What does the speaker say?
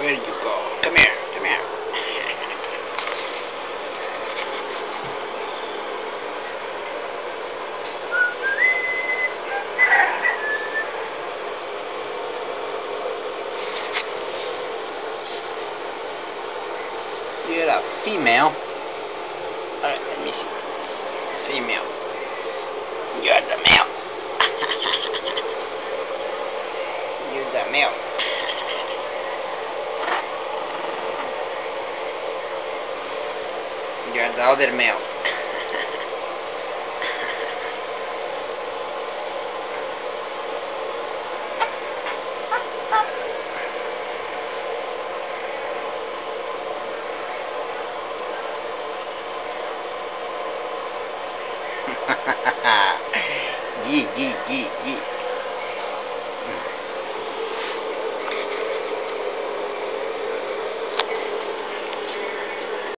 Where you go? Come here, come here. You're a female. Alright, let me see. Female. You're the male. You're the male. You're the other male. Gee, gee, gee, gee.